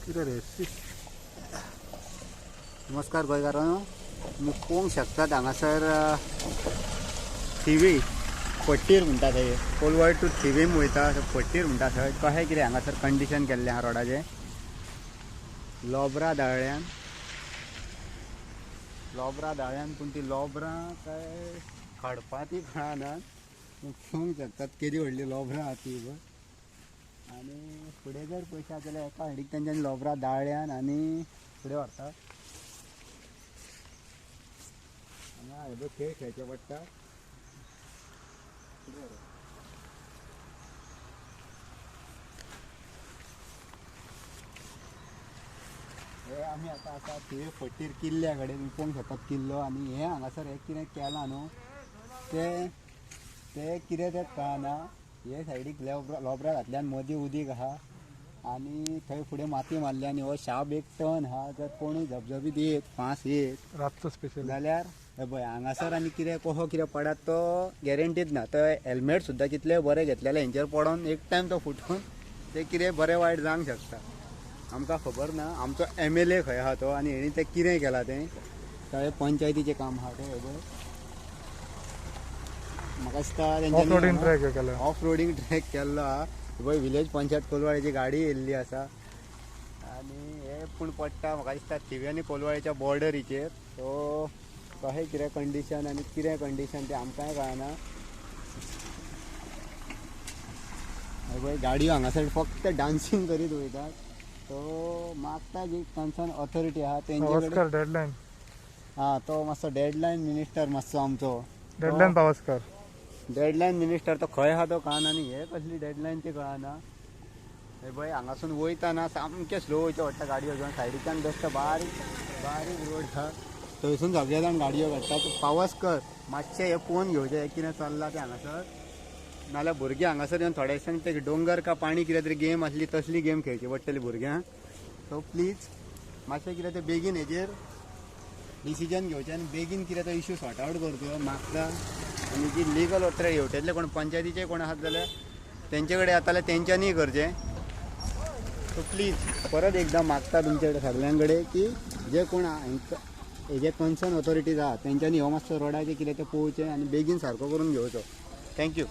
नमस्कार गोंयकारांनो, तुम्ही पळोवंक शकतात हांगासर थिवी पट्टीर म्हणटा थंय कोलवड टू थिवीम वयता पट्टीर म्हणटा थंय कशें कितें हांगासर कंडिशन केल्लें आहा रोडाचें. लॉब्रा दाळ्यान पूण ती लॉब्रां काय खडपा ती कळना. पळोवंक शकतात केदी व्हडली लॉब्रां आहा ती पळय. आणि फुडें जर पयशे आसा जाल्यार एका हांडीक तेंच्यांनी लॉब्रा दाळ्यान आनी फुडें व्हरता. हांगा हे खेळ खेळचे पडटा. हे आमी आतां आसा थिवी पट्टीर किल्ल्या कडेन पळोवंक शकतात किल्लो. आनी हे हांगासर हे कितें केलां न्हू ते कितें तें कळना. हे सायडीक लॉब्रा घातल्यान मदीं उदीक आहा आनी थंय फुडें माती मारल्या आनी हो शाप एक टर्न आहा. जर कोणूय झबझबीत येत फास येत रातचो स्पेशल जाल्यार हे पळय हांगासर आनी कितें कसो कितें पडत तो गॅरंटीच ना. तो हेल्मेट सुद्दां कितले बरें घेतलेले हेंचेर पडोन एक टायम तो फुटून ते कितें बरें वायट जावंक शकता. आमकां खबर ना आमचो MLA खंय आहा तो आनी हेणी तें कितें केलां तें सगळें पंचायतीचें काम आहा तें. हे पळय म्हाका दिसता ऑफ रोडींग ट्रॅक केल्लो आहा. पळय विलेज पंचायत कोलवाळेची गाडी येयल्ली आसा आनी हे पूण पडटा म्हाका दिसता थिवी आनी कोलवाळेच्या बॉर्डरीचेर. सो कशें कितें कंडिशन आनी कितें कंडिशन तें आमकांय कळना. हे पळय गाडयो हांगासर फक्त डान्सिंग करीत वयतात. तो मागता जी कन्सर्न ऑथॉरिटी आहा तेंचे कडेन डेडलायन तो मातसो डेडलायन मिनिस्टर मातसो आमचो डेडलायन पावसकर डेडलायन मिनिस्टर तो खंय आहा तो कळना आनी हे कसली डेडलायन ती कळना. हे पळय हांगासून वयताना सामकें स्लो वयचें पडटा गाडयो घेवन. सायडीच्यान बेश्टो बारीक बारीक रोड आहा थंयसून सगळे जाण गाडयो काडटात. पावसकर मातशें हे पळोवन घेवचें हे कितें चल्लां तें हांगासर. नाल्यार भुरगीं हांगासर येवन थोड्या दिसांनी ते डोंगर का पाणी कितें तरी गेम आसली तसली गेम खेळची पडटली भुरग्यांक. सो प्लीज मातशें कितें तें बेगीन हेजेर डिसिजन घेवचें आनी बेगीन कितें तो इश्यू सॉर्ट आवट करचो मागता. आनी जी लिगल ऑथॉरिटी हेवटेतले कोण पंचायतीचे कोण आहात जाल्यार तेंचे कडेन येता जाल्यार तेंच्यांनीय करचें. सो प्लीज परत एकदां मागता तुमचे कडेन सगळ्यां कडेन की जे कोण हेजे कन्सर्न ऑथॉरिटीज आहा तेंच्यांनी हो मातसो रोडाचें कितें तें पळोवचें आनी बेगीन सारको करून घेवचो. थँक्यू.